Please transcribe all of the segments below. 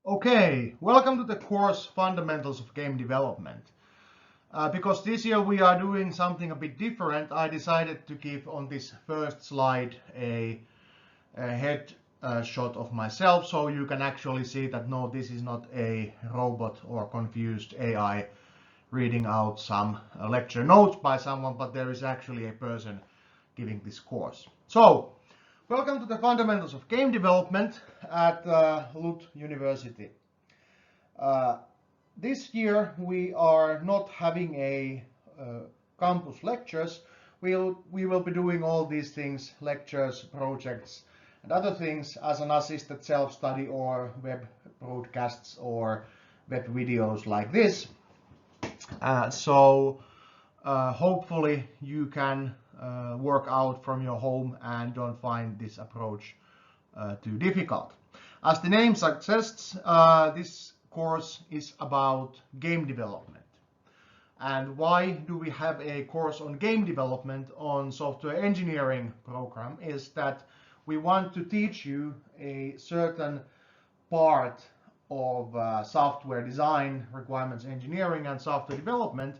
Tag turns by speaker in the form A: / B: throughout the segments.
A: Okay, welcome to the course Fundamentals of Game Development. Because this year we are doing something a bit different, I decided to give on this first slide a head shot of myself so you can actually see that no, this is not a robot or confused AI reading out some lecture notes by someone, but there is actually a person giving this course. So, welcome to the Fundamentals of Game Development at LUT University. This year we are not having a campus lectures. We will be doing all these things, lectures, projects, and other things as an assisted self-study or web broadcasts or web videos like this. Hopefully you can work out from your home and don't find this approach too difficult. As the name suggests, this course is about game development. And why do we have a course on game development on software engineering program is that we want to teach you a certain part of software design, requirements engineering, and software development,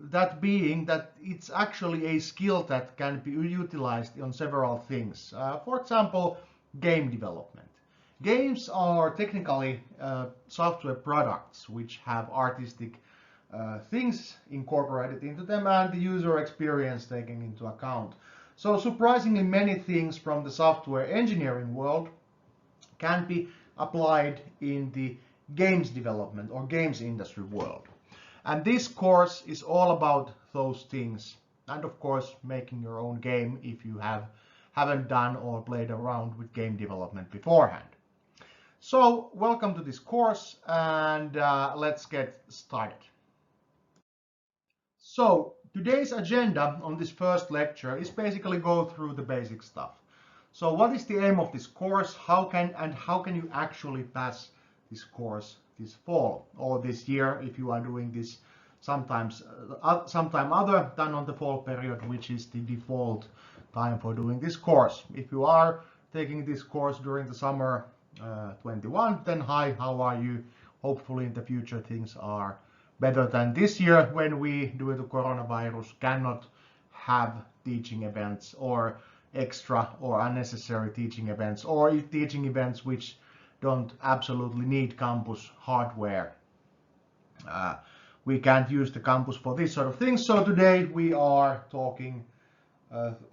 A: that being that it's actually a skill that can be utilized on several things. For example, game development. Games are technically software products which have artistic things incorporated into them and the user experience taken into account. So surprisingly many things from the software engineering world can be applied in the games development or games industry world. And this course is all about those things. And of course, making your own game if you haven't done or played around with game development beforehand. So welcome to this course and let's get started. So today's agenda on this first lecture is basically go through the basic stuff. So what is the aim of this course? How can you actually pass this course this fall or this year if you are doing this sometime other than on the fall period, which is the default time for doing this course. If you are taking this course during the summer 21, then hi, how are you? Hopefully in the future things are better than this year when we, due to coronavirus, cannot have teaching events or extra or unnecessary teaching events or teaching events which don't absolutely need campus hardware. We can't use the campus for this sort of things. So today we are talking,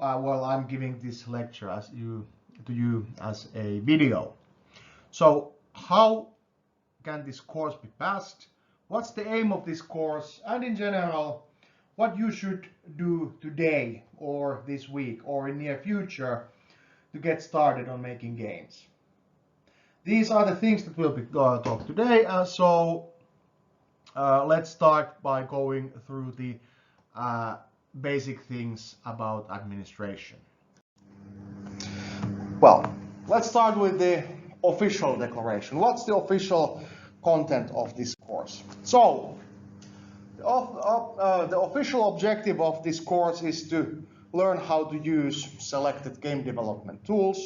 A: I'm giving this lecture to you as a video. So how can this course be passed? What's the aim of this course? And in general, what you should do today or this week or in near future to get started on making games. These are the things that we'll be talking today. Let's start by going through the basic things about administration. Well, let's start with the official declaration. What's the official content of this course? So, the official objective of this course is to learn how to use selected game development tools,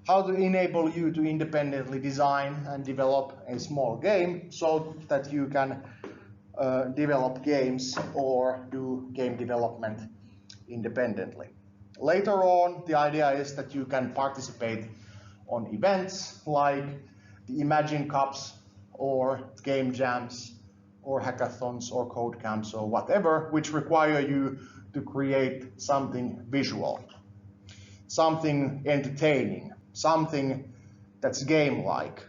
A: how to enable you to independently design and develop a small game so that you can develop games or do game development independently. Later on, the idea is that you can participate on events like the Imagine Cups or game jams or hackathons or code camps or whatever, which require you to create something visual, something entertaining, something that's game-like.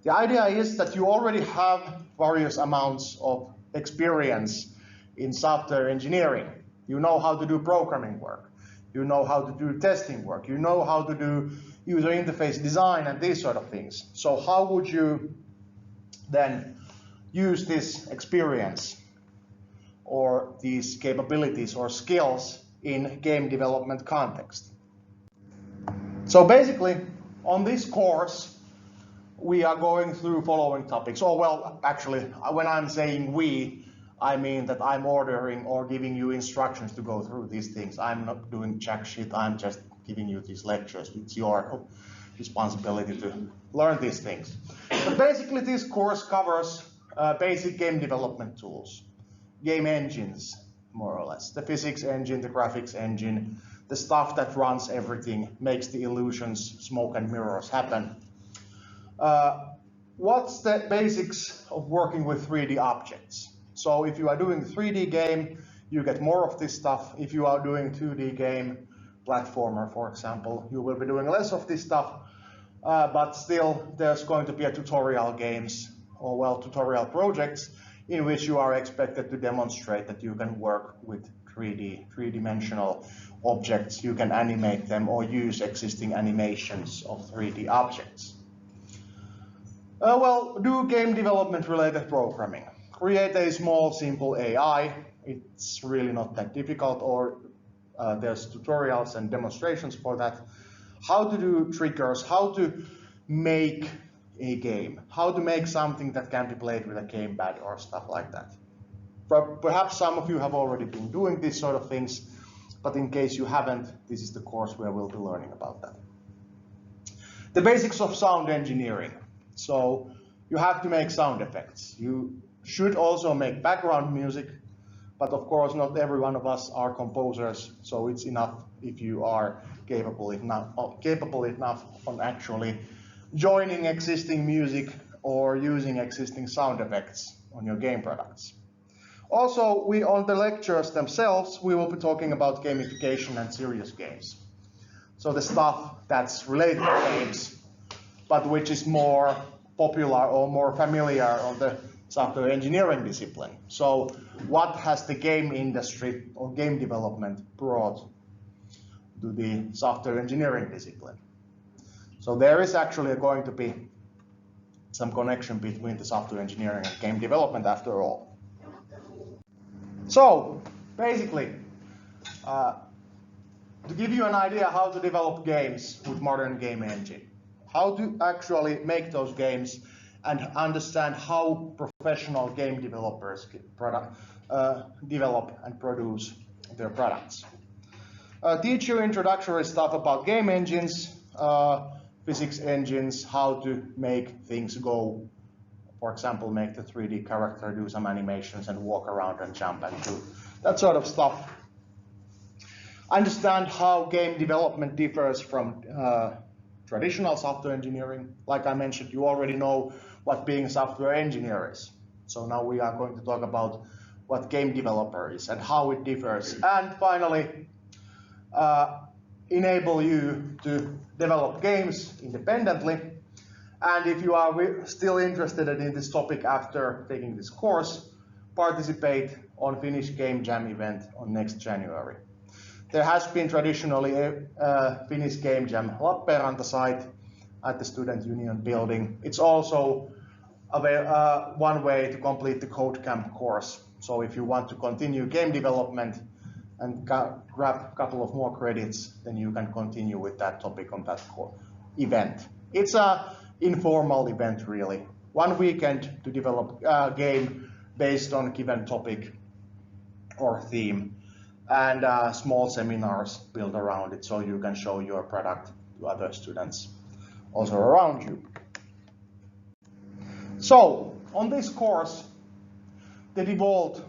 A: The idea is that you already have various amounts of experience in software engineering. You know how to do programming work. You know how to do testing work. You know how to do user interface design and these sort of things. So how would you then use this experience or these capabilities or skills in game development context? So basically, on this course, we are going through following topics. Oh, well, actually, when I'm saying we, I mean that I'm ordering or giving you instructions to go through these things. I'm not doing jack shit, I'm just giving you these lectures. It's your responsibility to learn these things. But basically this course covers basic game development tools, game engines, more or less. The physics engine, the graphics engine, the stuff that runs everything, makes the illusions, smoke and mirrors happen. What's the basics of working with 3D objects? So if you are doing a 3D game, you get more of this stuff. If you are doing 2D game, platformer, for example, you will be doing less of this stuff. But still, there's going to be a tutorial games, or well, tutorial projects in which you are expected to demonstrate that you can work with three-dimensional objects. You can animate them or use existing animations of 3D objects. Well, do game development related programming. Create a small, simple AI. It's really not that difficult, or there's tutorials and demonstrations for that. How to do triggers, how to make a game, how to make something that can be played with a gamepad or stuff like that. Perhaps some of you have already been doing these sort of things, but in case you haven't, this is the course where we'll be learning about that. The basics of sound engineering. So you have to make sound effects. You should also make background music, but of course not every one of us are composers, so it's enough if you are capable enough on actually joining existing music or using existing sound effects on your game products. Also, on the lectures themselves, we will be talking about gamification and serious games. So the stuff that's related to games, but which is more popular or more familiar on the software engineering discipline. So what has the game industry or game development brought to the software engineering discipline? So there is actually going to be some connection between the software engineering and game development after all. So basically, to give you an idea how to develop games with modern game engine, how to actually make those games and understand how professional game developers develop and produce their products. Teach you introductory stuff about game engines, physics engines, how to make things go. For example, make the 3D character do some animations and walk around and jump and do that sort of stuff. Understand how game development differs from traditional software engineering. Like I mentioned, you already know what being a software engineer is. So now we are going to talk about what game developer is and how it differs. And finally, enable you to develop games independently. And if you are still interested in this topic after taking this course, participate on Finnish Game Jam event on next January. There has been traditionally a Finnish Game Jam Lappeenranta site at the Student Union building. It's also one way to complete the Code Camp course. So if you want to continue game development and grab a couple of more credits, then you can continue with that topic on that event. It's an informal event, really. One weekend to develop a game based on a given topic or theme, and small seminars built around it so you can show your product to other students also around you. So, on this course, the default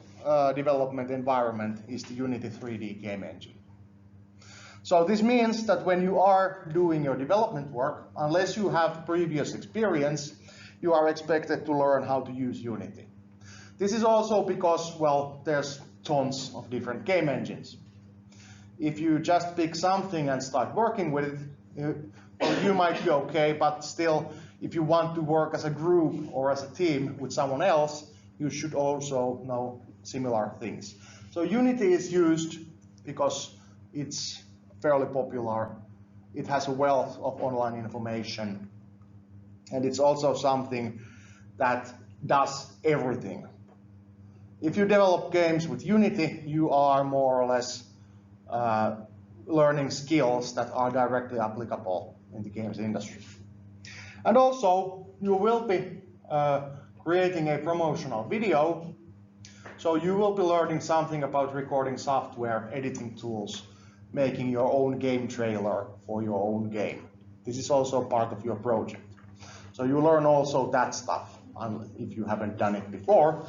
A: development environment is the Unity 3D game engine. So this means that when you are doing your development work, unless you have previous experience, you are expected to learn how to use Unity. This is also because, well, there's tons of different game engines. If you just pick something and start working with it, you might be okay, but still, if you want to work as a group or as a team with someone else, you should also know similar things. So Unity is used because it's fairly popular. It has a wealth of online information, and it's also something that does everything. If you develop games with Unity, you are more or less learning skills that are directly applicable in the games industry. And also, you will be creating a promotional video, so you will be learning something about recording software, editing tools, making your own game trailer for your own game. This is also part of your project. So you learn also that stuff if you haven't done it before.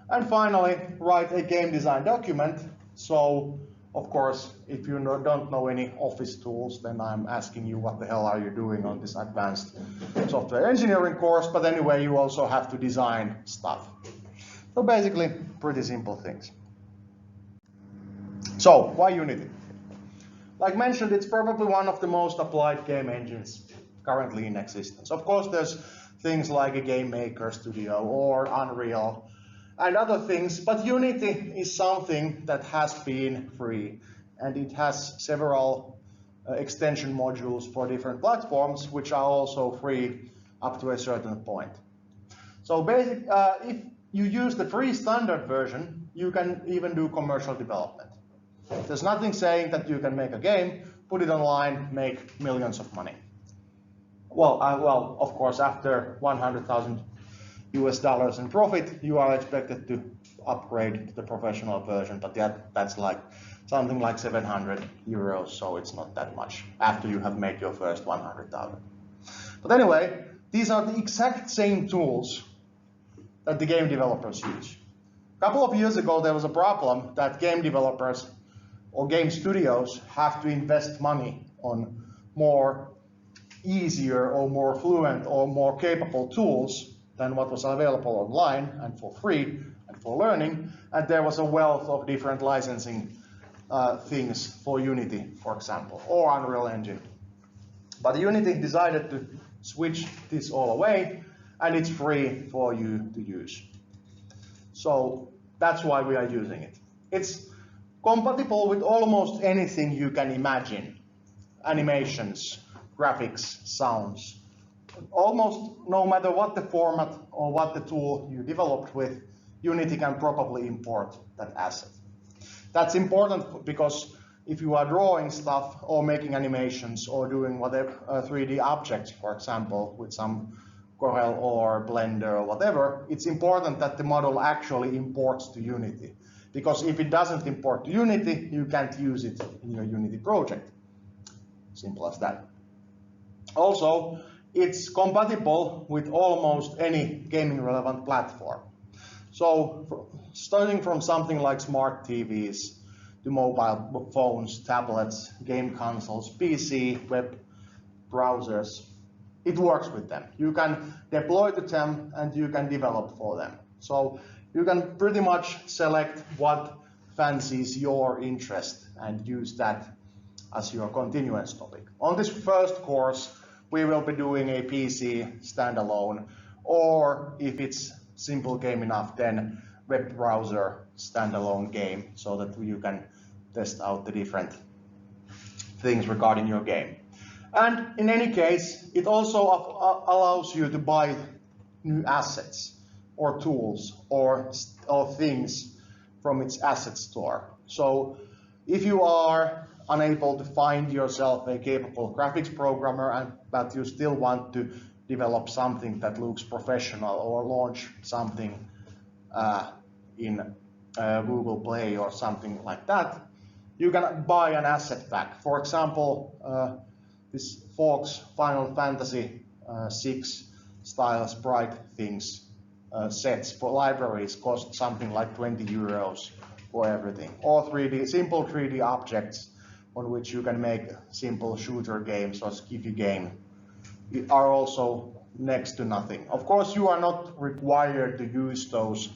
A: And finally, write a game design document. So, of course, if you don't know any office tools, then I'm asking you what the hell are you doing on this advanced software engineering course. But anyway, you also have to design stuff. So basically, pretty simple things. So, why Unity? Like mentioned, it's probably one of the most applied game engines currently in existence. Of course, there's things like a Game Maker Studio or Unreal and other things, but Unity is something that has been free, and it has several extension modules for different platforms, which are also free up to a certain point. So if you use the free standard version, you can even do commercial development. There's nothing saying that you can make a game, put it online, make millions of money. Well, of course, after 100,000 US dollars in profit, you are expected to upgrade to the professional version, but that's like something like 700 euros, so it's not that much after you have made your first 100,000. But anyway, these are the exact same tools that the game developers use. A couple of years ago, there was a problem that game developers or game studios have to invest money on more easier or more fluent or more capable tools than what was available online and for free and for learning. And there was a wealth of different licensing things for Unity, for example, or Unreal Engine. But Unity decided to switch this all away, and it's free for you to use. So that's why we are using it. It's compatible with almost anything you can imagine. Animations, graphics, sounds. Almost no matter what the format or what the tool you developed with, Unity can probably import that asset. That's important because if you are drawing stuff or making animations or doing whatever 3D objects, for example, with some Corel or Blender or whatever, it's important that the model actually imports to Unity. Because if it doesn't import to Unity, you can't use it in your Unity project. Simple as that. Also, it's compatible with almost any gaming relevant platform. So starting from something like smart TVs to mobile phones, tablets, game consoles, PC, web browsers, it works with them. You can deploy to them and you can develop for them. So you can pretty much select what fancies your interest and use that as your continuance topic. On this first course, we will be doing a PC standalone, or if it's simple game enough, then web browser standalone game, so that you can test out the different things regarding your game. And in any case, it also allows you to buy new assets or tools or things from its asset store. So if you are unable to find yourself a capable graphics programmer, but you still want to develop something that looks professional or launch something in Google Play or something like that, you can buy an asset pack. For example, this Fox Final Fantasy 6 style sprite things sets for libraries cost something like 20 euros for everything. Or simple 3D objects on which you can make simple shooter games or skiffy game are also next to nothing. Of course, you are not required to use those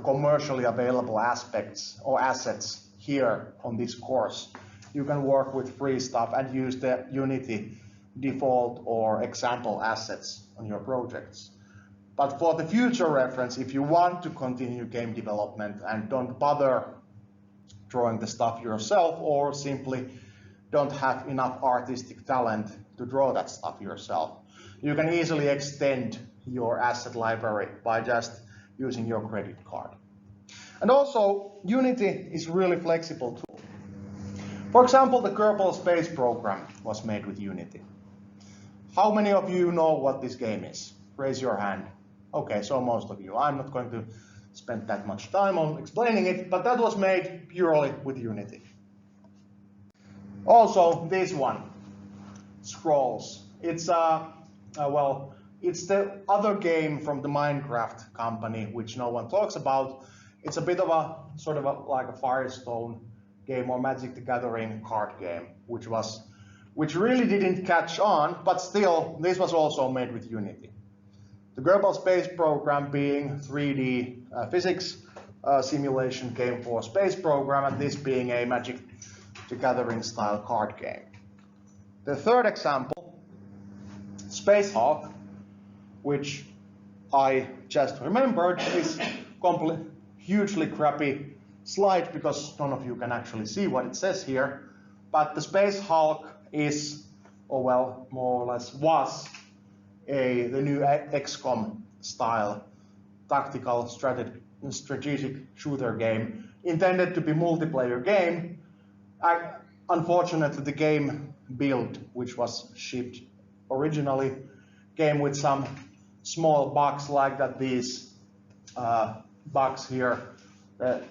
A: commercially available aspects or assets here on this course. You can work with free stuff and use the Unity default or example assets on your projects. But for the future reference, if you want to continue game development and don't bother drawing the stuff yourself, or simply don't have enough artistic talent to draw that stuff yourself, you can easily extend your asset library by just using your credit card. And also, Unity is really flexible tool. For example, the Kerbal Space Program was made with Unity. How many of you know what this game is? Raise your hand. Okay, so most of you. I'm not going to spend that much time on explaining it, but that was made purely with Unity. Also, this one, Scrolls. It's well, it's the other game from the Minecraft company, which no one talks about. It's a bit of a sort of like a Firestone game or Magic the Gathering card game, which really didn't catch on, but still, this was also made with Unity. The Kerbal Space Program being 3D physics simulation game for space program, and this being a Magic the Gathering style card game. The third example, Space Hawk, which I just remembered is hugely crappy slide because none of you can actually see what it says here. But the Space Hawk is, or well, more or less was, the new XCOM style tactical strategic shooter game intended to be multiplayer game. Unfortunately, the game build, which was shipped originally, came with some small bugs like that. These bugs here,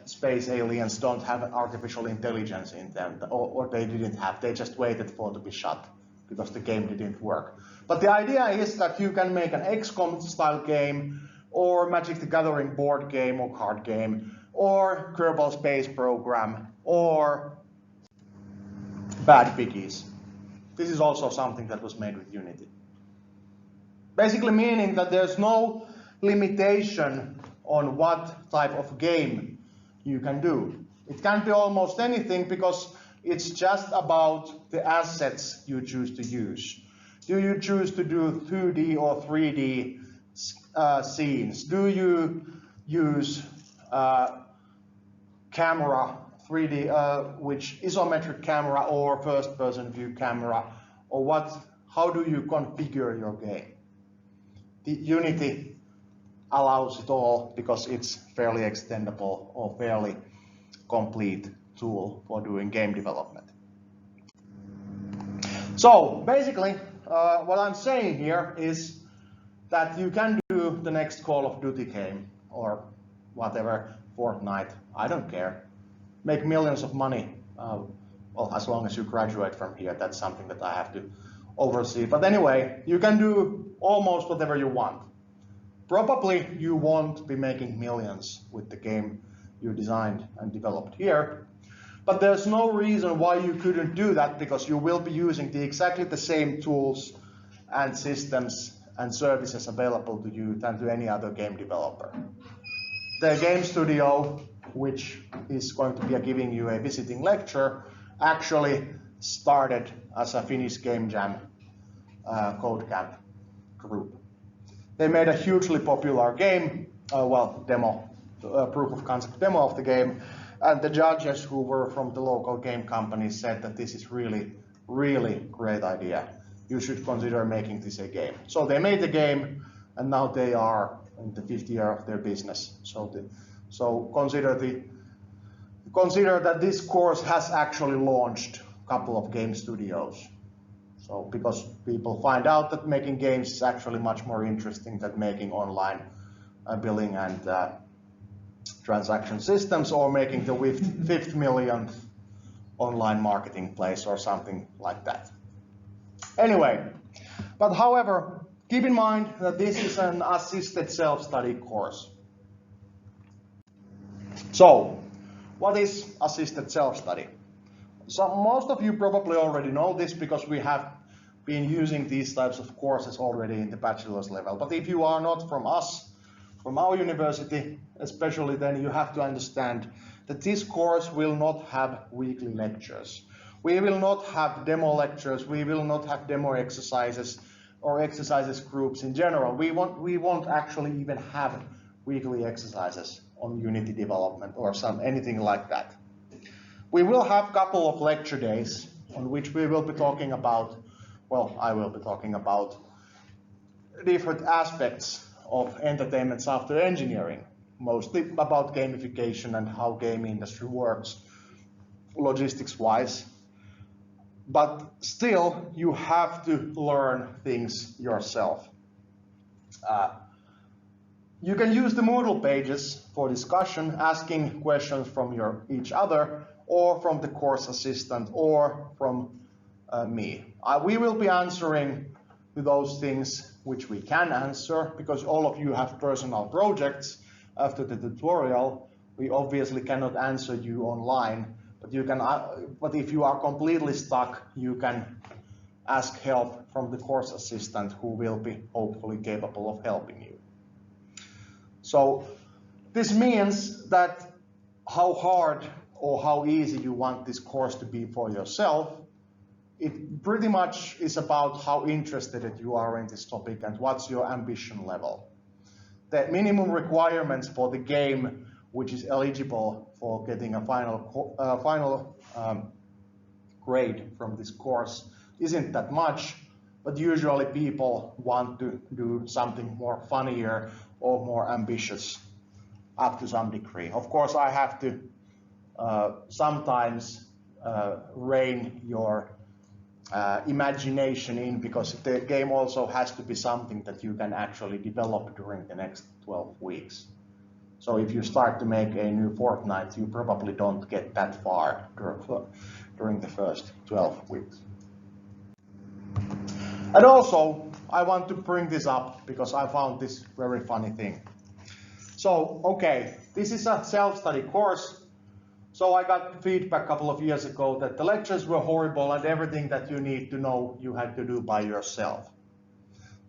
A: space aliens don't have artificial intelligence in them, or they didn't have. They just waited for it to be shut because the game didn't work. But the idea is that you can make an XCOM style game, or Magic the Gathering board game or card game, or Kerbal Space Program, or Bad Piggies. This is also something that was made with Unity. Basically meaning that there's no limitation on what type of game you can do. It can be almost anything because it's just about the assets you choose to use. Do you choose to do 2D or 3D scenes? Do you use camera, 3D, which isometric camera or first-person view camera, or what? How do you configure your game? The Unity allows it all because it's fairly extendable or fairly complete tool for doing game development. So basically, what I'm saying here is that you can do the next Call of Duty game or whatever, Fortnite, I don't care. Make millions of money, well, as long as you graduate from here. That's something that I have to oversee. But anyway, you can do almost whatever you want. Probably you won't be making millions with the game you designed and developed here. But there's no reason why you couldn't do that, because you will be using exactly the same tools and systems and services available to you than to any other game developer. The game studio, which is going to be giving you a visiting lecture, actually started as a Finnish Game Jam code camp group. They made a hugely popular game, demo, proof of concept demo of the game, and the judges who were from the local game company said that this is really, really great idea. You should consider making this a game. So they made the game, and now they are in the 50th year of their business. So consider that this course has actually launched a couple of game studios. So because people find out that making games is actually much more interesting than making online billing and transaction systems, or making the fifth millionth online marketing place or something like that. Anyway, but however, keep in mind that this is an assisted self-study course. So, what is assisted self-study? So most of you probably already know this because we have been using these types of courses already in the bachelor's level. But if you are not from us, from our university, especially, then you have to understand that this course will not have weekly lectures. We will not have demo lectures, we will not have demo exercises or exercises groups in general. We won't actually even have weekly exercises on Unity development or anything like that. We will have a couple of lecture days on which we will be talking about, I will be talking about different aspects of entertainment software engineering, mostly about gamification and how game industry works, logistics-wise. But still, you have to learn things yourself. You can use the Moodle pages for discussion, asking questions from each other, or from the course assistant, or from me. We will be answering to those things which we can answer, because all of you have personal projects after the tutorial. We obviously cannot answer you online, but you can. But if you are completely stuck, you can ask help from the course assistant, who will be hopefully capable of helping you. So this means that how hard or how easy you want this course to be for yourself, it pretty much is about how interested you are in this topic and what's your ambition level. The minimum requirements for the game which is eligible for getting a final grade from this course isn't that much, but usually people want to do something more funnier or more ambitious up to some degree. Of course, I have to sometimes rein your imagination in, because the game also has to be something that you can actually develop during the next 12 weeks. So if you start to make a new Fortnite, you probably don't get that far during the first 12 weeks. And also, I want to bring this up because I found this very funny thing. So, okay, this is a self-study course. So I got feedback a couple of years ago that the lectures were horrible and everything that you need to know you had to do by yourself.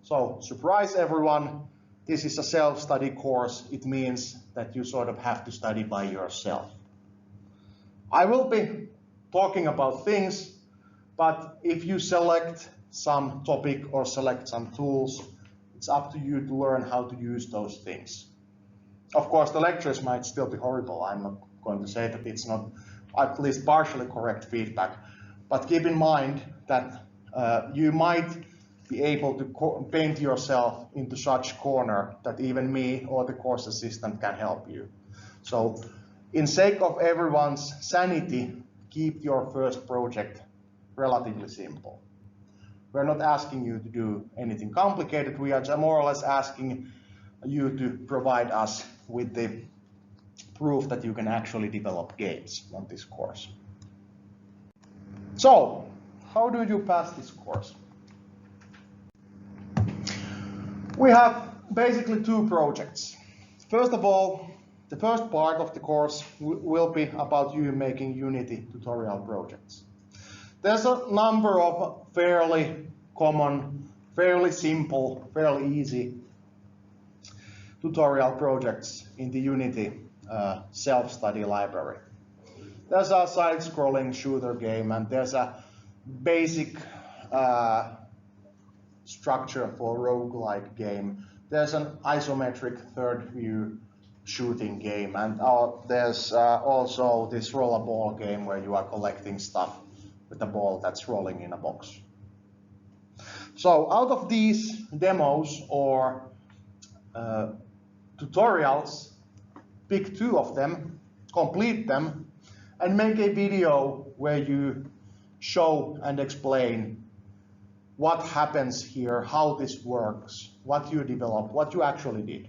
A: So, surprise everyone, this is a self-study course. It means that you sort of have to study by yourself. I will be talking about things, but if you select some topic or select some tools, it's up to you to learn how to use those things. Of course, the lectures might still be horrible. I'm not going to say that it's not at least partially correct feedback, but keep in mind that you might be able to paint yourself into such corner that even me or the course assistant can help you. So, in sake of everyone's sanity, keep your first project relatively simple. We're not asking you to do anything complicated. We are more or less asking you to provide us with the proof that you can actually develop games on this course. So, how do you pass this course? We have basically two projects. First of all, the first part of the course will be about you making Unity tutorial projects. There's a number of fairly common, fairly simple, fairly easy tutorial projects in the Unity self-study library. There's a side-scrolling shooter game, and there's a basic structure for roguelike game. There's an isometric third view shooting game, and there's also this rollerball game where you are collecting stuff with a ball that's rolling in a box. So out of these demos or tutorials, pick two of them, complete them, and make a video where you show and explain what happens here, how this works, what you developed, what you actually did.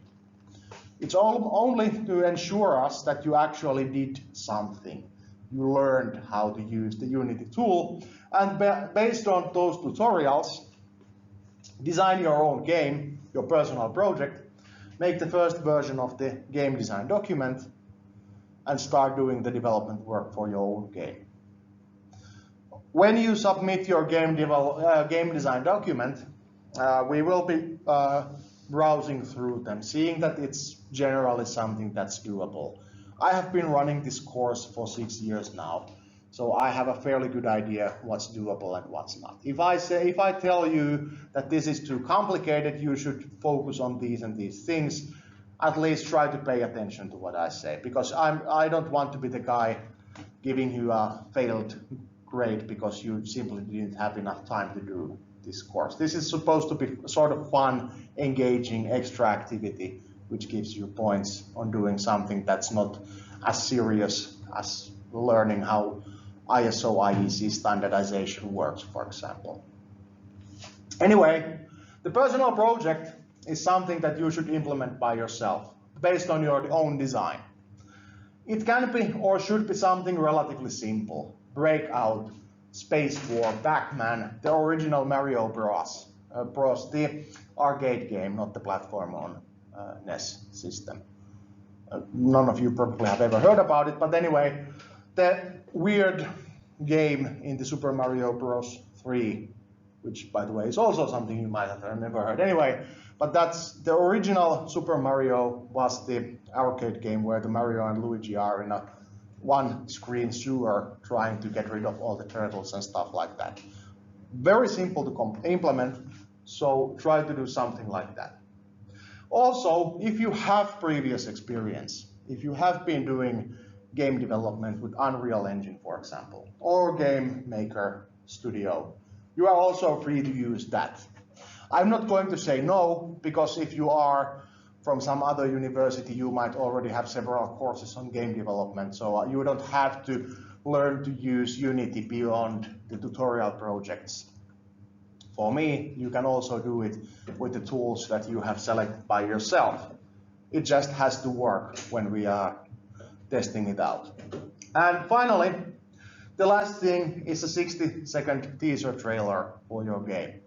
A: It's only to ensure us that you actually did something. You learned how to use the Unity tool, and based on those tutorials, design your own game, your personal project, make the first version of the game design document, and start doing the development work for your own game. When you submit your game design document, we will be browsing through them, seeing that it's generally something that's doable. I have been running this course for 6 years now, so I have a fairly good idea what's doable and what's not. If I tell you that this is too complicated, you should focus on these and these things, at least try to pay attention to what I say, because I don't want to be the guy giving you a failed grade because you simply didn't have enough time to do this course. This is supposed to be sort of fun, engaging, extra activity, which gives you points on doing something that's not as serious as learning how ISO IEC standardization works, for example. Anyway, the personal project is something that you should implement by yourself, based on your own design. It can be or should be something relatively simple. Breakout, Space War, Pac-Man, the original Mario Bros. Bros, the arcade game, not the platform on NES system. None of you probably have ever heard about it, but anyway, the weird game in the Super Mario Bros. 3, which by the way is also something you might have never heard. Anyway, but that's the original Super Mario was the arcade game where the Mario and Luigi are in a one-screen sewer trying to get rid of all the turtles and stuff like that. Very simple to implement, so try to do something like that. Also, if you have previous experience, if you have been doing game development with Unreal Engine, for example, or Game Maker Studio, you are also free to use that. I'm not going to say no, because if you are from some other university, you might already have several courses on game development, so you don't have to learn to use Unity beyond the tutorial projects. For me, you can also do it with the tools that you have selected by yourself. It just has to work when we are testing it out. And finally, the last thing is a 60-second teaser trailer for your game.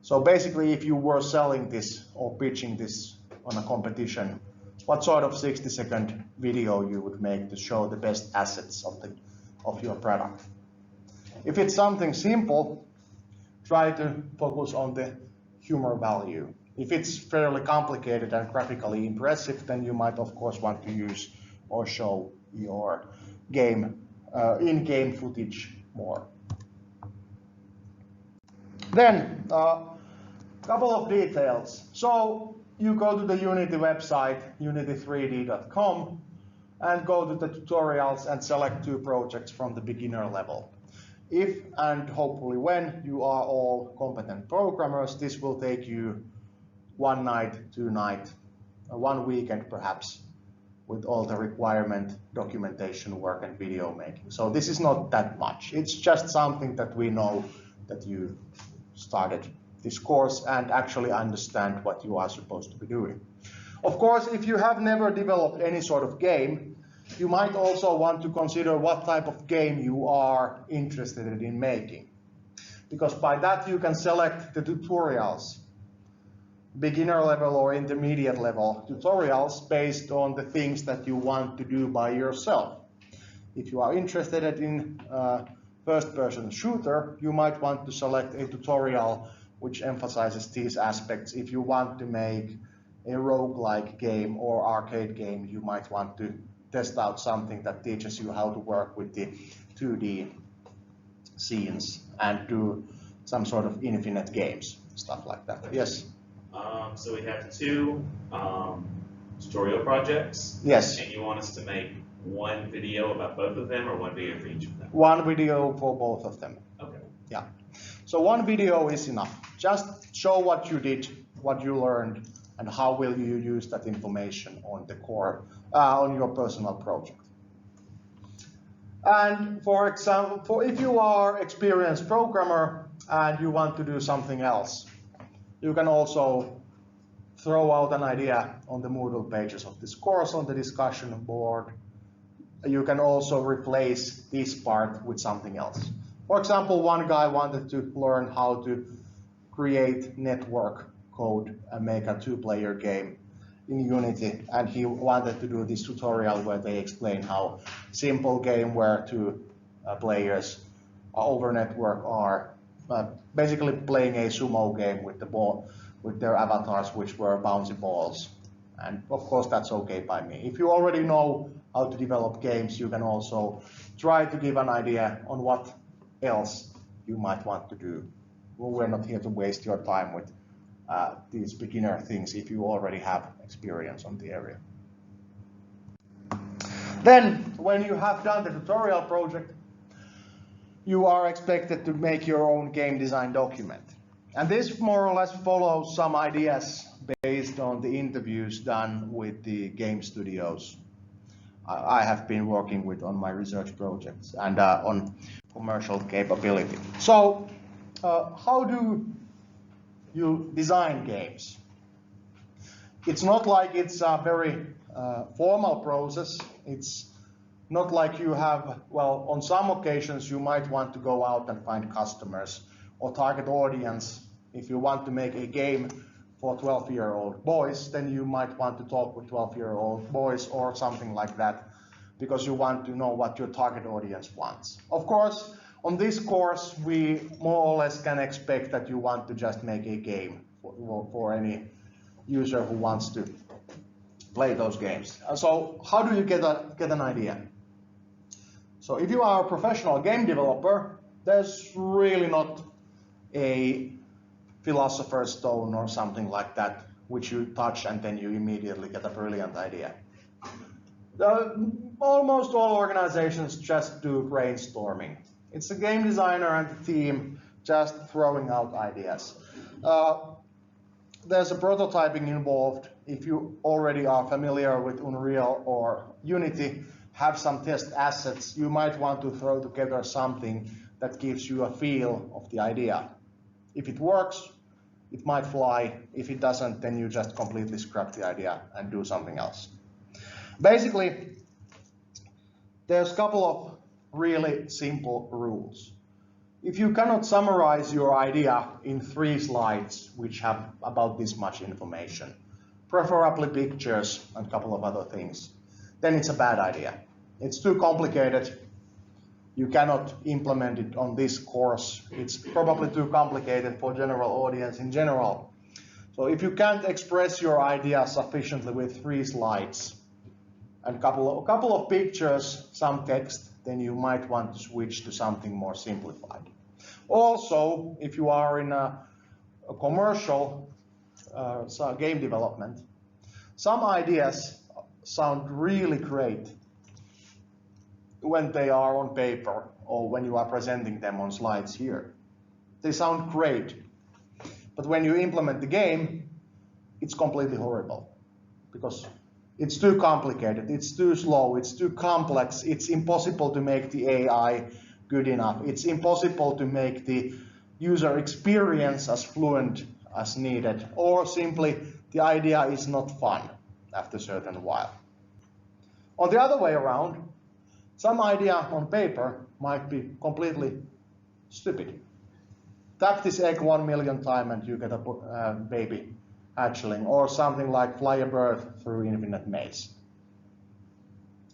A: So basically, if you were selling this or pitching this on a competition, what sort of 60-second video you would make to show the best assets of your product? If it's something simple, try to focus on the humor value. If it's fairly complicated and graphically impressive, then you might of course want to use or show your game in-game footage more. Then, couple of details. So you go to the Unity website, unity3d.com, and go to the tutorials and select 2 projects from the beginner level. If and hopefully when you are all competent programmers, this will take you 1 night, 2 nights, 1 weekend perhaps, with all the requirement, documentation work and video making. So this is not that much. It's just something that we know that you started this course and actually understand what you are supposed to be doing. Of course, if you have never developed any sort of game, you might also want to consider what type of game you are interested in making. Because by that you can select the tutorials, beginner level or intermediate level tutorials based on the things that you want to do by yourself. If you are interested in first-person shooter, you might want to select a tutorial which emphasizes these aspects. If you want to make a roguelike game or arcade game, you might want to test out something that teaches you how to work with the 2D scenes and do some sort of infinite games, stuff like that. Yes?
B: So we have 2 tutorial projects.
A: Yes.
B: And you want us to make 1 video about both of them or 1 video for each of them?
A: 1 video for both of them.
B: Okay.
A: Yeah. So 1 video is enough. Just show what you did, what you learned, and how will you use that information on the core, on your personal project. And for example, if you are an experienced programmer and you want to do something else, you can also throw out an idea on the Moodle pages of this course on the discussion board. You can also replace this part with something else. For example, one guy wanted to learn how to create network code and make a 2-player game in Unity, and he wanted to do this tutorial where they explain how simple game where 2 players over network are basically playing a sumo game with the ball, with their avatars, which were bouncy balls. And of course, that's okay by me. If you already know how to develop games, you can also try to give an idea on what else you might want to do. We're not here to waste your time with these beginner things if you already have experience on the area. Then, when you have done the tutorial project, you are expected to make your own game design document. And this more or less follows some ideas based on the interviews done with the game studios I have been working with on my research projects and on commercial capability. So, how do you design games? It's not like it's a very formal process. It's not like you have, well, on some occasions you might want to go out and find customers or target audience. If you want to make a game for 12-year-old boys, then you might want to talk with 12-year-old boys or something like that, because you want to know what your target audience wants. Of course, on this course, we more or less can expect that you want to just make a game for any user who wants to play those games. So how do you get an idea? So if you are a professional game developer, there's really not a philosopher's stone or something like that which you touch and then you immediately get a brilliant idea. Almost all organizations just do brainstorming. It's a game designer and the team just throwing out ideas. There's a prototyping involved. If you already are familiar with Unreal or Unity, have some test assets, you might want to throw together something that gives you a feel of the idea. If it works, it might fly. If it doesn't, then you just completely scrap the idea and do something else. Basically, there's a couple of really simple rules. If you cannot summarize your idea in 3 slides, which have about this much information, preferably pictures and a couple of other things, then it's a bad idea. It's too complicated. You cannot implement it on this course. It's probably too complicated for general audience in general. So if you can't express your idea sufficiently with 3 slides and a couple of pictures, some text, then you might want to switch to something more simplified. Also, if you are in a commercial game development, some ideas sound really great when they are on paper or when you are presenting them on slides here. They sound great, but when you implement the game, it's completely horrible because it's too complicated, it's too slow, it's too complex, it's impossible to make the AI good enough, it's impossible to make the user experience as fluent as needed, or simply the idea is not fun after a certain while. On the other way around, some idea on paper might be completely stupid. Tap this egg 1 million times and you get a baby hatchling, or something like fly a bird through infinite maze.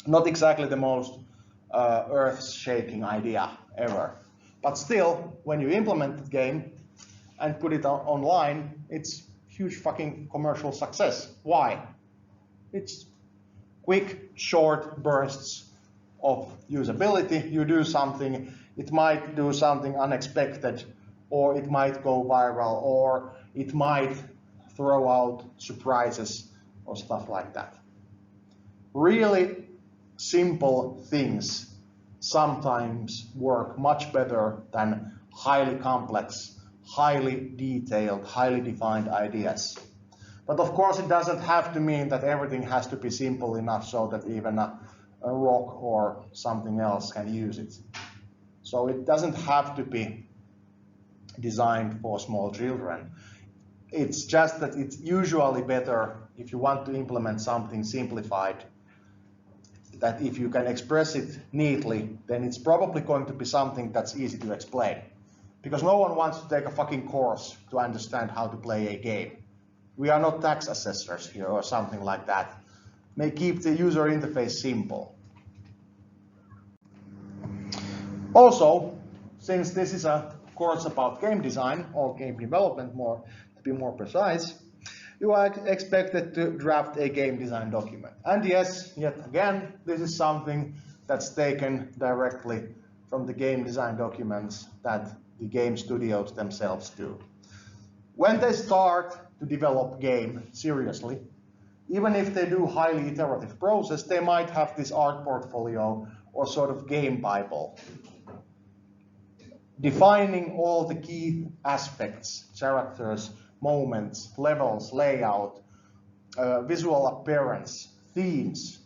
A: Not exactly the most earth-shaking idea ever. But still, when you implement the game and put it online, it's huge fucking commercial success. Why? It's quick, short bursts of usability. You do something, it might do something unexpected, or it might go viral, or it might throw out surprises or stuff like that. Really simple things sometimes work much better than highly complex, highly detailed, highly defined ideas. But of course it doesn't have to mean that everything has to be simple enough so that even a rock or something else can use it. So it doesn't have to be designed for small children. It's just that it's usually better if you want to implement something simplified, that if you can express it neatly, then it's probably going to be something that's easy to explain. Because no one wants to take a fucking course to understand how to play a game. We are not tax assessors here or something like that. May keep the user interface simple. Also, since this is a course about game design or game development, to be more precise, you are expected to draft a game design document. And yes, yet again, this is something that's taken directly from the game design documents that the game studios themselves do. When they start to develop game seriously, even if they do highly iterative process, they might have this art portfolio or sort of game bible, defining all the key aspects, characters, moments, levels, layout, visual appearance, themes,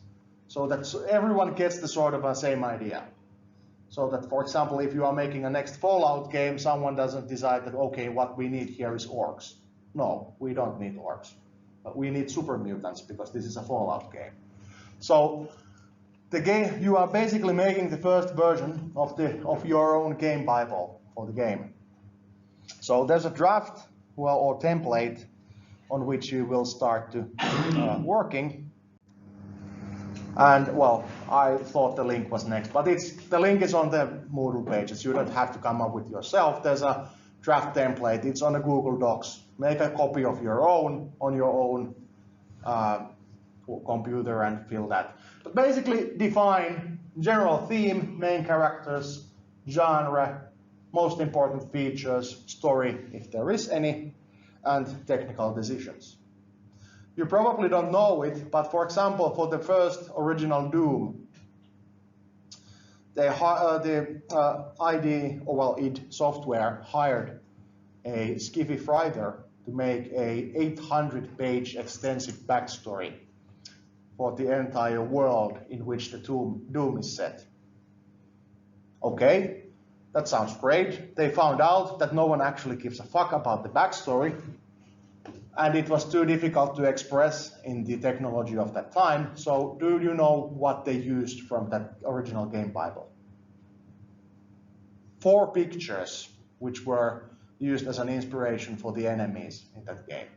A: so that everyone gets the sort of same idea. So that, for example, if you are making a next Fallout game, someone doesn't decide that, okay, what we need here is orcs. No, we don't need orcs. But we need super mutants because this is a Fallout game. So the game, you are basically making the first version of your own game bible for the game. So there's a draft, well, or template on which you will start to working. And well, I thought the link was next, but the link is on the Moodle pages. You don't have to come up with yourself. There's a draft template. It's on a Google Docs. Make a copy of your own on your own computer and fill that. But basically define general theme, main characters, genre, most important features, story if there is any, and technical decisions. You probably don't know it, but for example, for the first original Doom, the id Software hired a skiffy writer to make a 800-page extensive backstory for the entire world in which the Doom is set. Okay, that sounds great. They found out that no one actually gives a fuck about the backstory, and it was too difficult to express in the technology of that time. So do you know what they used from that original game Bible? 4 pictures, which were used as an inspiration for the enemies in that game.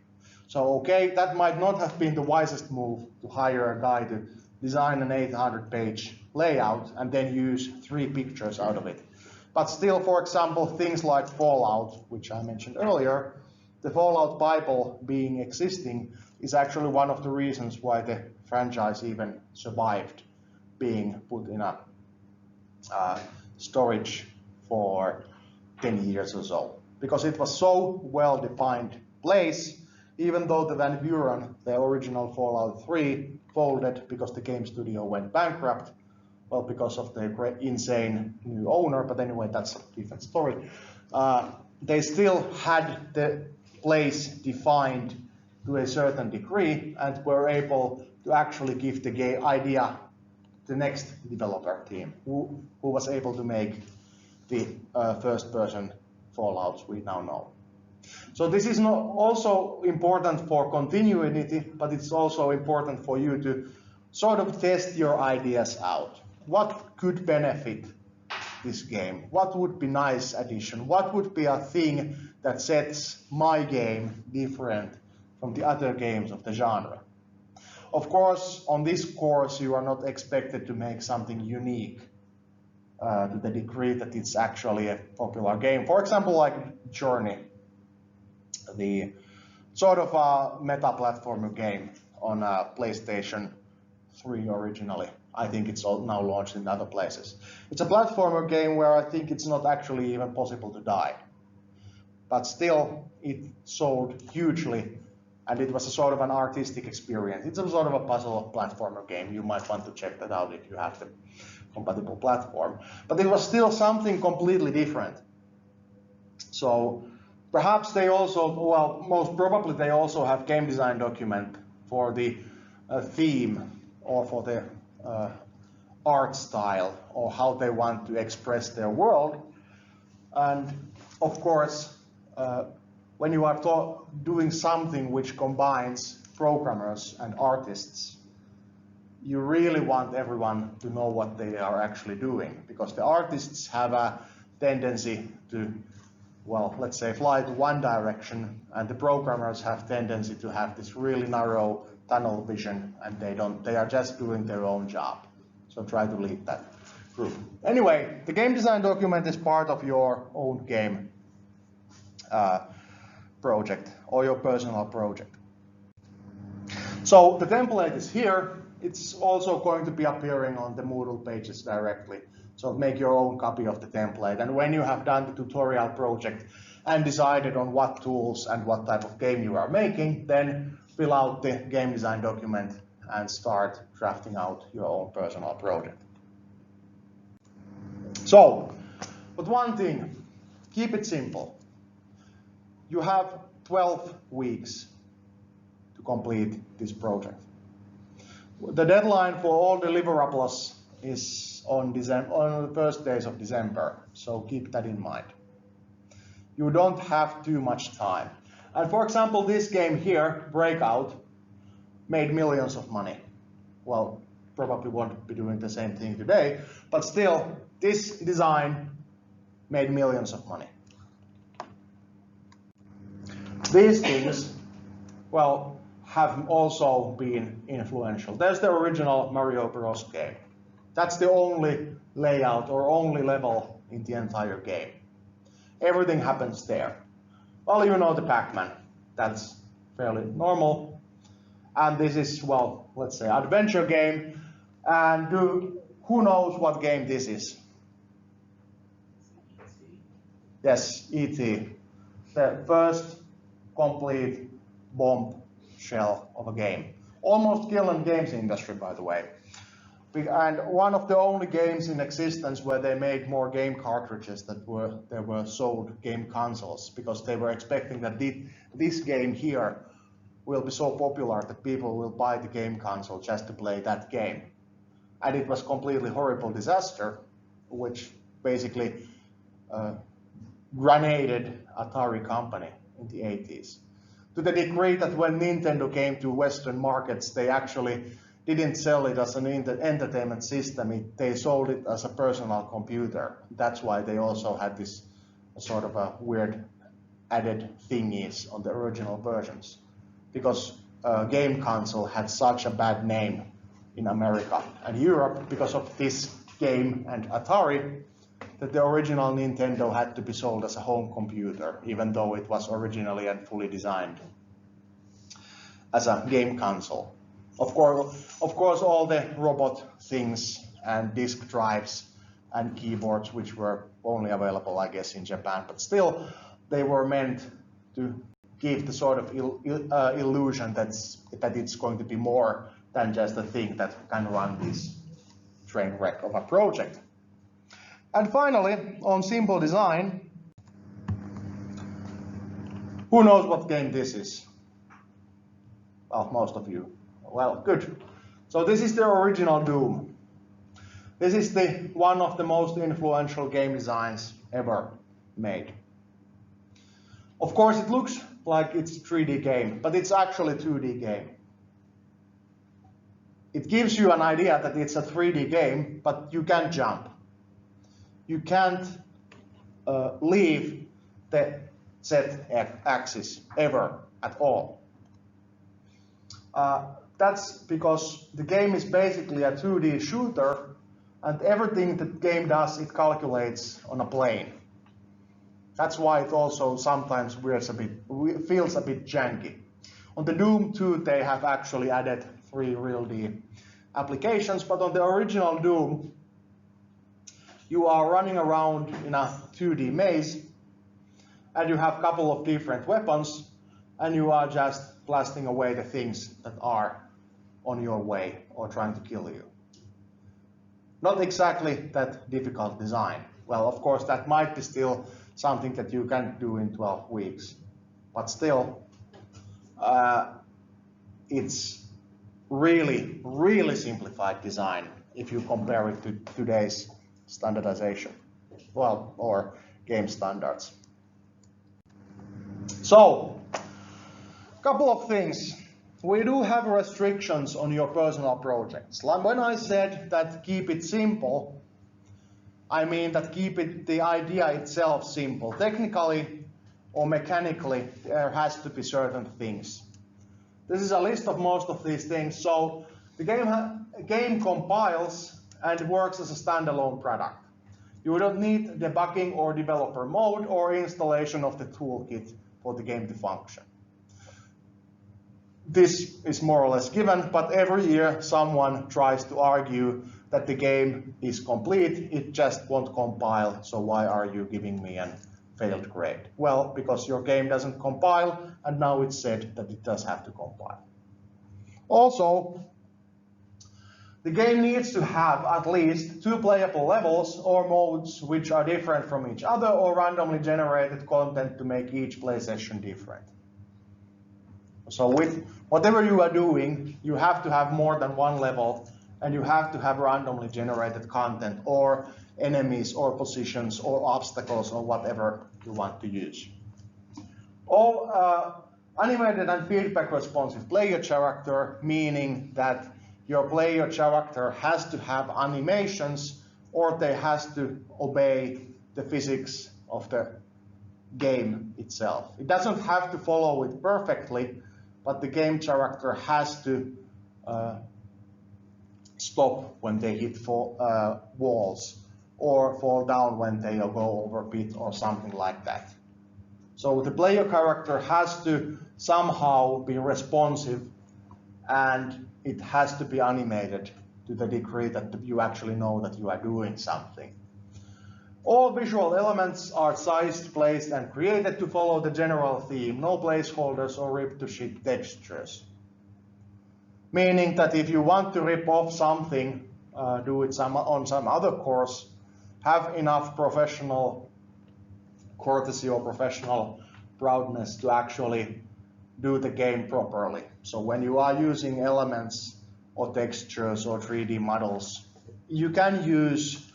A: So okay, that might not have been the wisest move to hire a guy to design an 800-page layout and then use 3 pictures out of it. But still, for example, things like Fallout, which I mentioned earlier, the Fallout Bible being existing is actually one of the reasons why the franchise even survived being put in a storage for 10 years or so. Because it was so well-defined place, even though the Van Buren, the original Fallout 3, folded because the game studio went bankrupt, well, because of the great, insane new owner, but anyway, that's a different story. They still had the place defined to a certain degree and were able to actually give the game idea to the next developer team, who was able to make the first-person Fallouts we now know. So this is not also important for continuity, but it's also important for you to sort of test your ideas out. What could benefit this game? What would be nice addition? What would be a thing that sets my game different from the other games of the genre? Of course, on this course, you are not expected to make something unique to the degree that it's actually a popular game. For example, like Journey, the sort of a meta-platformer game on PlayStation 3 originally. I think it's now launched in other places. It's a platformer game where I think it's not actually even possible to die. But still, it sold hugely, and it was a sort of an artistic experience. It's a sort of a puzzle platformer game. You might want to check that out if you have the compatible platform. But it was still something completely different. So perhaps they also, well, most probably they also have game design document for the theme or for the art style or how they want to express their world. And of course, when you are doing something which combines programmers and artists, you really want everyone to know what they are actually doing, because the artists have a tendency to, well, let's say fly to one direction, and the programmers have tendency to have this really narrow tunnel vision, and they are just doing their own job. So try to lead that group. Anyway, the game design document is part of your own game project or your personal project. So the template is here. It's also going to be appearing on the Moodle pages directly. So make your own copy of the template. And when you have done the tutorial project and decided on what tools and what type of game you are making, then fill out the game design document and start drafting out your own personal project. So, but one thing, keep it simple. You have 12 weeks to complete this project. The deadline for all deliverables is on the first days of December, so keep that in mind. You don't have too much time. And for example, this game here, Breakout, made millions of money. Well, probably won't be doing the same thing today, but still, this design made millions of money. these things, well, have also been influential. There's the original Mario Bros. Game. That's the only layout or only level in the entire game. Everything happens there. Well, you know the Pac-Man. That's fairly normal. And this is, well, let's say adventure game. And who knows what game this is? Yes, E.T. The first complete bombshell of a game. Almost killed the games industry, by the way. And one of the only games in existence where they made more game cartridges that were sold game consoles, because they were expecting that this game here will be so popular that people will buy the game console just to play that game. And it was completely horrible disaster, which basically grenaded Atari company in the 80s. To the degree that when Nintendo came to Western markets, they actually didn't sell it as an entertainment system, they sold it as a personal computer. That's why they also had this sort of a weird added thingies on the original versions. Because game console had such a bad name in America and Europe because of this game and Atari, that the original Nintendo had to be sold as a home computer, even though it was originally and fully designed as a game console. Of course, all the robot things and disk drives and keyboards, which were only available, I guess, in Japan, but still, they were meant to give the sort of illusion that it's going to be more than just a thing that can run this train wreck of a project. And finally, on simple design, who knows what game this is? Well, most of you. Well, good. So this is the original Doom. This is one of the most influential game designs ever made. Of course, it looks like it's a 3D game, but it's actually a 2D game. It gives you an idea that it's a 3D game, but you can't jump. You can't leave the Z-axis ever at all. That's because the game is basically a 2D shooter, and everything the game does, it calculates on a plane. That's why it also sometimes feels a bit janky. On the Doom 2, they have actually added 3 real-D applications, but on the original Doom, you are running around in a 2D maze, and you have a couple of different weapons, and you are just blasting away the things that are on your way or trying to kill you. Not exactly that difficult design. Well, of course, that might be still something that you can do in 12 weeks, but still, it's really, really simplified design if you compare it to today's standardization, well, or game standards. So, a couple of things. We do have restrictions on your personal projects. Like when I said that keep it simple, I mean that keep the idea itself simple. Technically or mechanically, there has to be certain things. This is a list of most of these things. So the game compiles and works as a standalone product. You don't need debugging or developer mode or installation of the toolkit for the game to function. This is more or less given, but every year someone tries to argue that the game is complete, it just won't compile, so why are you giving me a failed grade? Well, because your game doesn't compile, and now it's said that it does have to compile. Also, the game needs to have at least 2 playable levels or modes which are different from each other, or randomly generated content to make each play session different. So with whatever you are doing, you have to have more than 1 level, and you have to have randomly generated content or enemies or positions or obstacles or whatever you want to use. All animated and feedback responsive player character, meaning that your player character has to have animations or they has to obey the physics of the game itself. It doesn't have to follow it perfectly, but the game character has to stop when they hit walls, or fall down when they go over a pit or something like that. So the player character has to somehow be responsive, and it has to be animated to the degree that you actually know that you are doing something. All visual elements are sized, placed, and created to follow the general theme. No placeholders or rip-to-shit textures. Meaning that if you want to rip off something, do it on some other course, have enough professional courtesy or professional proudness to actually do the game properly. So when you are using elements or textures or 3D models, you can use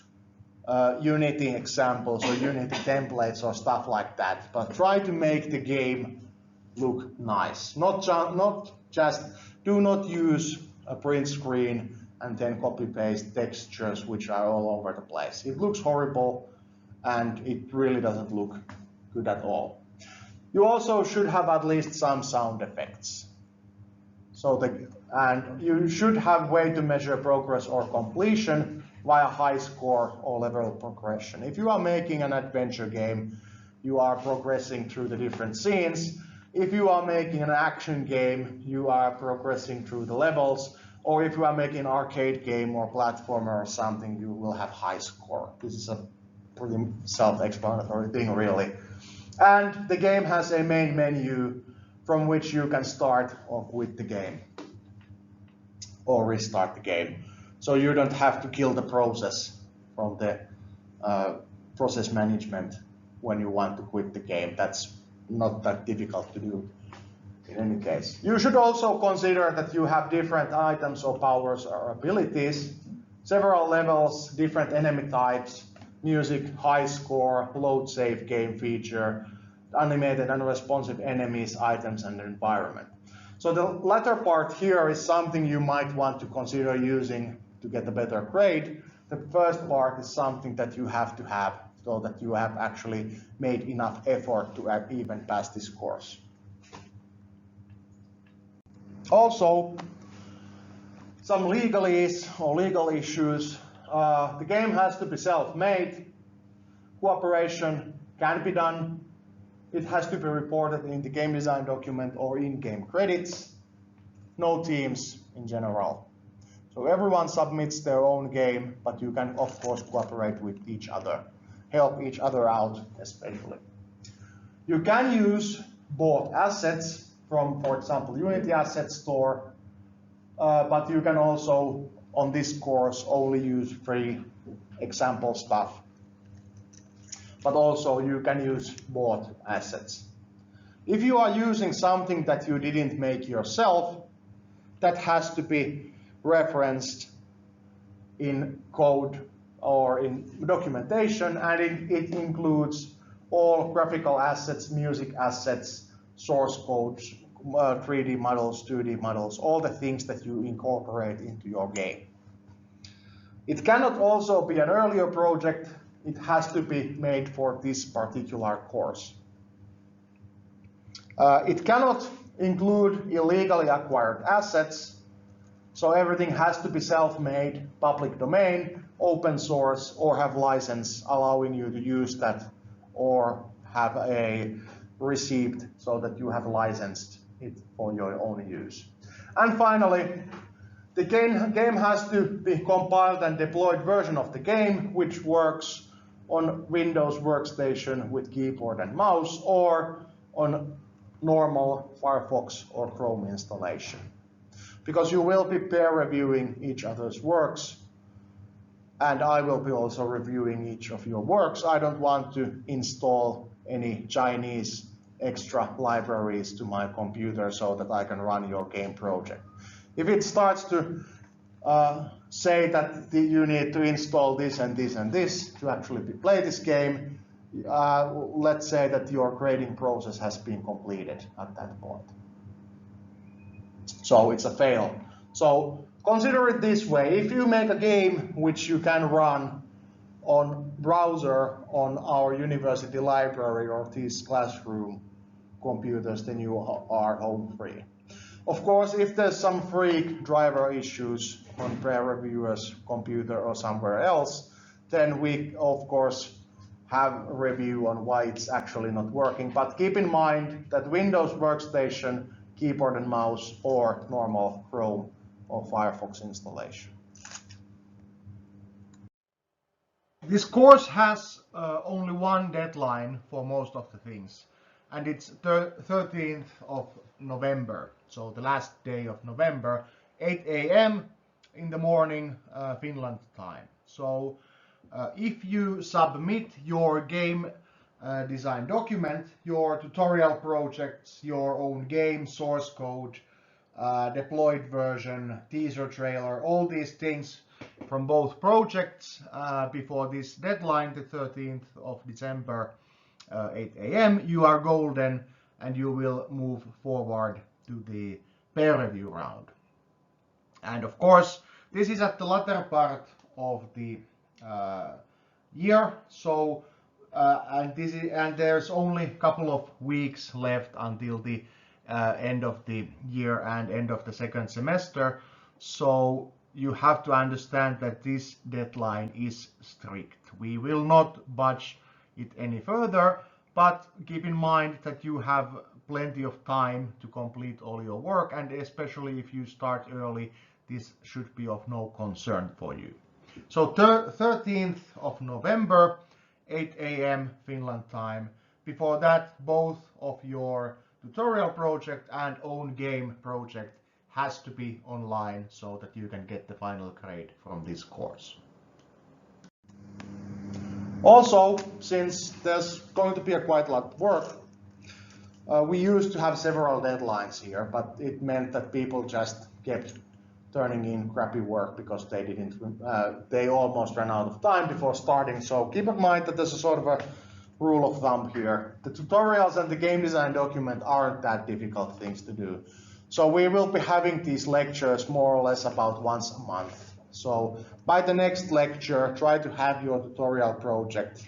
A: Unity examples or Unity templates or stuff like that, but try to make the game look nice. Not just do not use a print screen and then copy paste textures which are all over the place. It looks horrible and it really doesn't look good at all. You also should have at least some sound effects. And you should have way to measure progress or completion via high score or level progression. If you are making an adventure game, you are progressing through the different scenes. If you are making an action game, you are progressing through the levels. Or if you are making an arcade game or platformer or something, you will have high score. This is a pretty self-explanatory thing, really. And the game has a main menu from which you can start or quit the game or restart the game. So you don't have to kill the process from the process management when you want to quit the game. That's not that difficult to do in any case. You should also consider that you have different items or powers or abilities, several levels, different enemy types, music, high score, load save game feature, animated and responsive enemies, items, and environment. So the latter part here is something you might want to consider using to get a better grade. The first part is something that you have to have so that you have actually made enough effort to even pass this course. Also, some legalese or legal issues. The game has to be self-made. Cooperation can be done. It has to be reported in the game design document or in-game credits. No teams in general. So everyone submits their own game, but you can of course cooperate with each other, help each other out especially. You can use bought assets from, for example, Unity Asset Store, but you can also, on this course, only use free example stuff. But also you can use bought assets. If you are using something that you didn't make yourself, that has to be referenced in code or in documentation, and it includes all graphical assets, music assets, source codes, 3D models, 2D models, all the things that you incorporate into your game. It cannot also be an earlier project. It has to be made for this particular course. It cannot include illegally acquired assets, so everything has to be self-made, public domain, open source, or have license allowing you to use that, or have a receipt so that you have licensed it for your own use. And finally, the game has to be compiled and deployed version of the game which works on Windows workstation with keyboard and mouse, or on normal Firefox or Chrome installation. Because you will be peer reviewing each other's works, and I will be also reviewing each of your works. I don't want to install any Chinese extra libraries to my computer so that I can run your game project. If it starts to say that you need to install this and this and this to actually play this game, let's say that your grading process has been completed at that point. So it's a fail. So consider it this way: if you make a game which you can run on browser on our university library or these classroom computers, then you are home free. Of course, if there's some freak driver issues on peer reviewer's computer or somewhere else, then we of course have a review on why it's actually not working. But keep in mind that Windows Workstation, keyboard and mouse, or normal Chrome or Firefox installation. This course has only one deadline for most of the things, and it's 13th of November, so the last day of November, 8 a.m. in the morning, Finland time. So if you submit your game design document, your tutorial projects, your own game, source code, deployed version, teaser trailer, all these things from both projects before this deadline, the 13th of December, 8 a.m., you are golden and you will move forward to the peer review round. And of course, this is at the latter part of the year, so and there's only a couple of weeks left until the end of the year and end of the second semester. So you have to understand that this deadline is strict. We will not budge it any further, but keep in mind that you have plenty of time to complete all your work, and especially if you start early, this should be of no concern for you. So 13th of November, 8 a.m. Finland time. Before that, both of your tutorial project and own game project has to be online so that you can get the final grade from this course. Also, since there's going to be quite a lot of work, we used to have several deadlines here, but it meant that people just kept turning in crappy work because they almost ran out of time before starting. So keep in mind that there's a sort of a rule of thumb here. The tutorials and the game design document aren't that difficult things to do. So we will be having these lectures more or less about once a month. So by the next lecture, try to have your tutorial project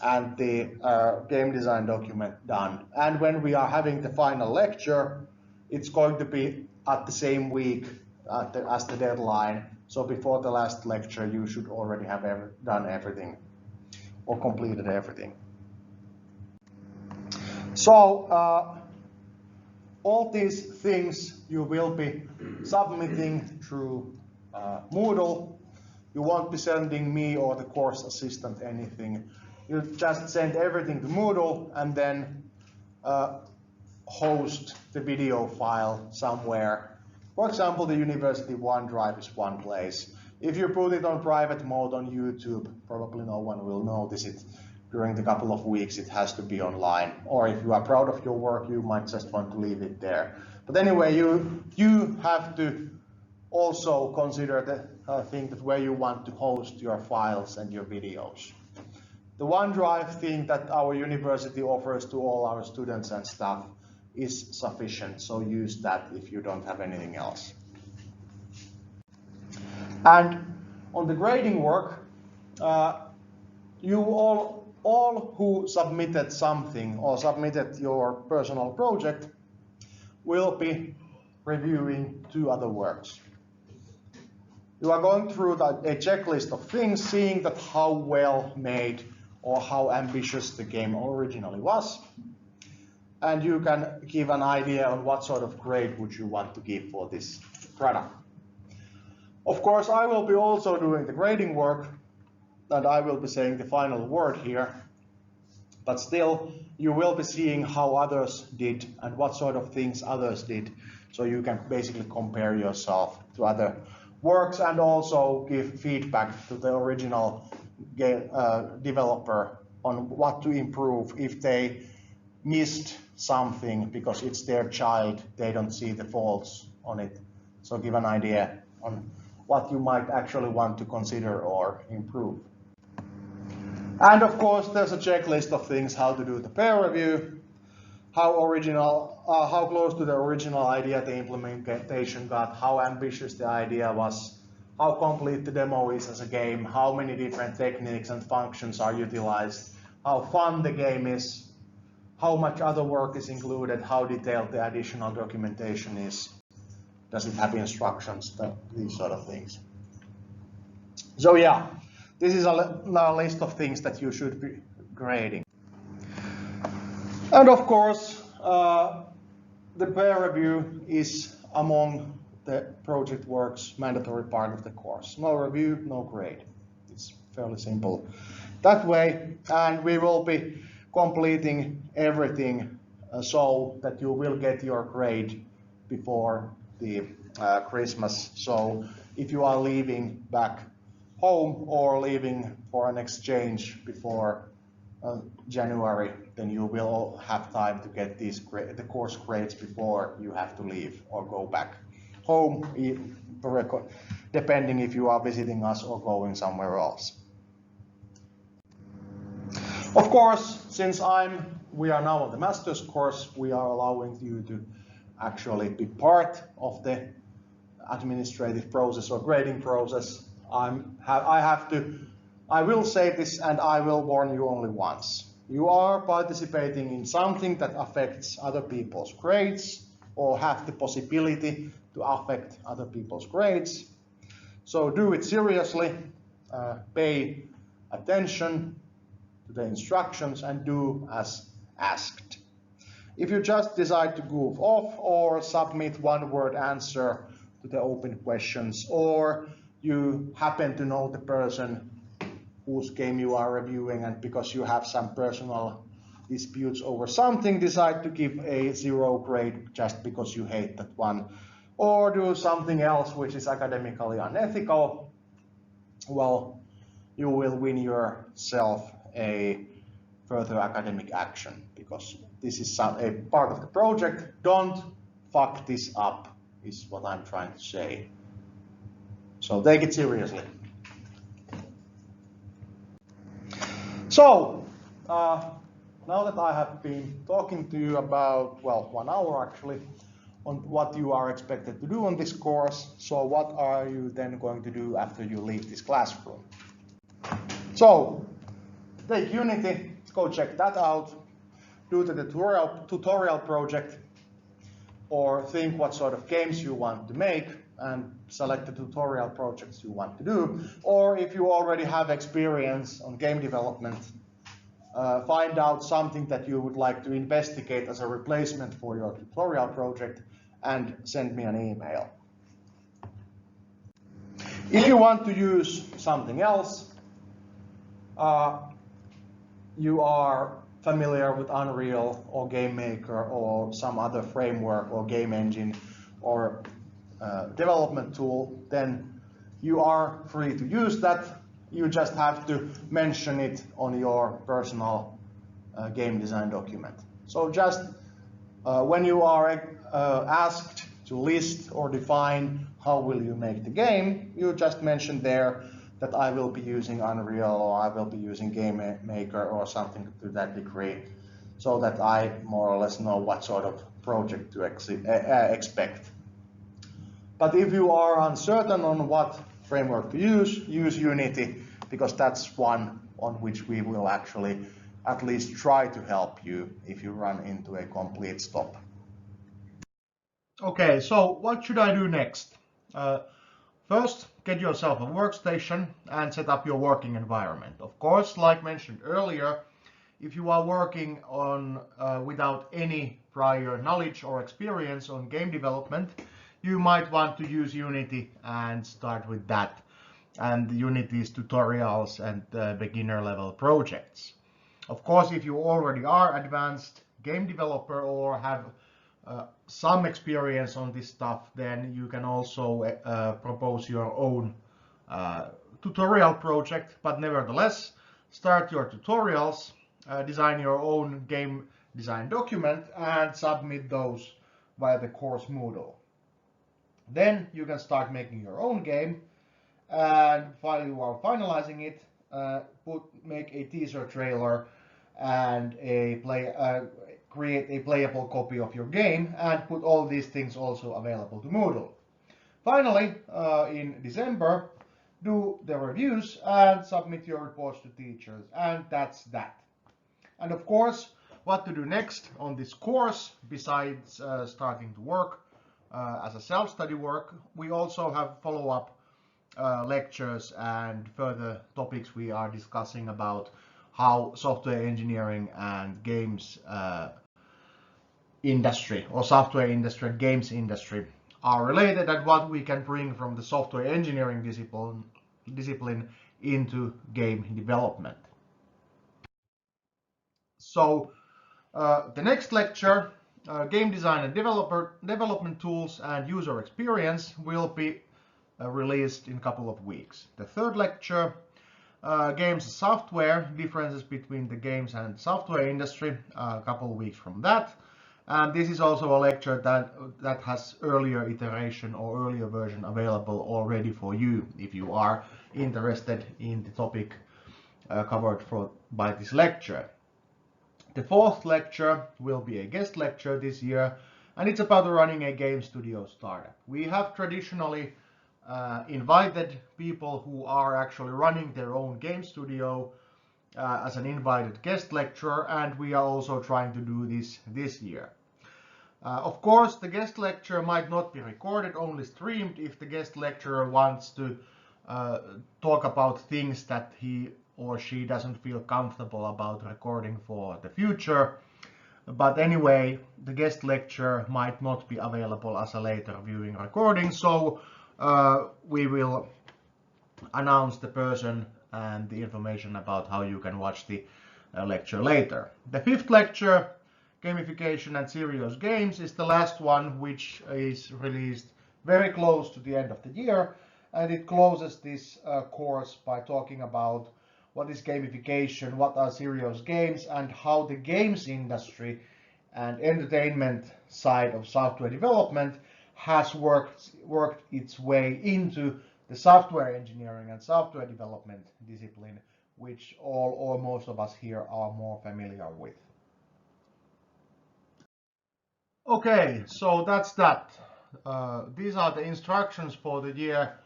A: and the game design document done. And when we are having the final lecture, it's going to be at the same week as the deadline. So before the last lecture, you should already have done everything or completed everything. So all these things you will be submitting through Moodle. You won't be sending me or the course assistant anything. You just send everything to Moodle and then host the video file somewhere. For example, the University OneDrive is one place. If you put it on private mode on YouTube, probably no one will notice it. During the couple of weeks, it has to be online. Or if you are proud of your work, you might just want to leave it there. But anyway, you have to also consider the thing that where you want to host your files and your videos. The OneDrive thing that our university offers to all our students and staff is sufficient, so use that if you don't have anything else. And on the grading work, you all who submitted something or submitted your personal project will be reviewing 2 other works. You are going through a checklist of things, seeing that how well made or how ambitious the game originally was. And you can give an idea on what sort of grade would you want to give for this product. Of course, I will be also doing the grading work, and I will be saying the final word here. But still, you will be seeing how others did and what sort of things others did. So you can basically compare yourself to other works and also give feedback to the original game, developer on what to improve if they missed something because it's their child, they don't see the faults on it. So give an idea on what you might actually want to consider or improve. And of course, there's a checklist of things how to do the peer review, how close to the original idea the implementation got, how ambitious the idea was, how complete the demo is as a game, how many different techniques and functions are utilized, how fun the game is, how much other work is included, how detailed the additional documentation is, does it have instructions, these sort of things. So yeah, this is a list of things that you should be grading. And of course, the peer review is among the project work's mandatory part of the course. No review, no grade. It's fairly simple that way, and we will be completing everything so that you will get your grade before the Christmas. So if you are leaving back home or leaving for an exchange before January, then you will have time to get the course grades before you have to leave or go back home, depending if you are visiting us or going somewhere else. Of course, since we are now on the master's course, we are allowing you to actually be part of the administrative process or grading process. I will say this, and I will warn you only once. You are participating in something that affects other people's grades or have the possibility to affect other people's grades. So do it seriously, pay attention to the instructions and do as asked. If you just decide to goof off or submit one-word answer to the open questions, or you happen to know the person whose game you are reviewing, and because you have some personal disputes over something, decide to give a 0 grade just because you hate that one, or do something else which is academically unethical, well, you will win yourself a further academic action, because this is a part of the project. Don't fuck this up, is what I'm trying to say. So take it seriously. So, now that I have been talking to you about, well, 1 hour actually, on what you are expected to do on this course, so what are you then going to do after you leave this classroom? So, take Unity, go check that out, do the tutorial project, or think what sort of games you want to make, and select the tutorial projects you want to do. Or if you already have experience on game development, find out something that you would like to investigate as a replacement for your tutorial project and send me an email. If you want to use something else, you are familiar with Unreal or Game Maker or some other framework or game engine or development tool, then you are free to use that. You just have to mention it on your personal game design document. So just when you are asked to list or define how will you make the game, you just mention there that I will be using Unreal or I will be using Game Maker or something to that degree, so that I more or less know what sort of project to expect. But if you are uncertain on what framework to use Unity, because that's one on which we will actually at least try to help you if you run into a complete stop. Okay, so what should I do next? First, get yourself a workstation and set up your working environment. Of course, like mentioned earlier, if you are working on without any prior knowledge or experience on game development, you might want to use Unity and start with that, and Unity's tutorials and beginner level projects. Of course, if you already are advanced game developer or have some experience on this stuff, then you can also propose your own tutorial project. But nevertheless, start your tutorials, design your own game design document, and submit those via the course Moodle. Then you can start making your own game, and while you are finalizing it, make a teaser trailer and create a playable copy of your game, and put all these things also available to Moodle. Finally, in December, do the reviews and submit your reports to teachers, and that's that. And of course, what to do next on this course, besides starting to work as a self-study work, we also have follow-up lectures and further topics we are discussing about how software engineering and games industry, or software industry and games industry, are related, and what we can bring from the software engineering discipline into game development. So the next lecture, game design and development tools and user experience, will be released in a couple of weeks. The third lecture, games and software, differences between the games and software industry, a couple of weeks from that. And this is also a lecture that has earlier iteration or earlier version available already for you if you are interested in the topic covered by this lecture. The fourth lecture will be a guest lecture this year, and it's about running a game studio startup. We have traditionally invited people who are actually running their own game studio as an invited guest lecturer, and we are also trying to do this year. Of course, the guest lecture might not be recorded, only streamed if the guest lecturer wants to talk about things that he or she doesn't feel comfortable about recording for the future. But anyway, the guest lecture might not be available as a later viewing recording, so we will announce the person and the information about how you can watch the lecture later. The fifth lecture, gamification and serious games, is the last one, which is released very close to the end of the year, and it closes this course by talking about what is gamification, what are serious games, and how the games industry and entertainment side of software development has worked its way into the software engineering and software development discipline, which all or most of us here are more familiar with. Okay, so that's that. These are the instructions for the year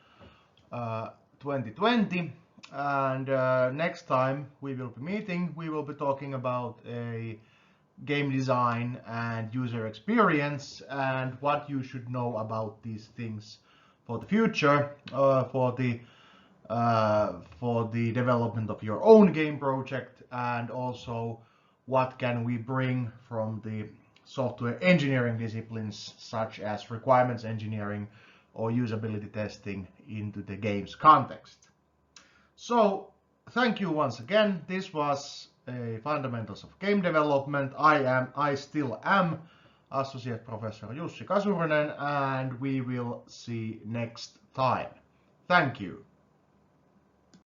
A: 2020, and next time we will be meeting, we will be talking about a game design and user experience and what you should know about these things for the future, for the development of your own game project, and also what can we bring from the software engineering disciplines such as requirements engineering or usability testing into the games context. So thank you once again. This was a Fundamentals of Game Development. I still am Associate Professor Jussi Kasurinen, and we will see next time. Thank you.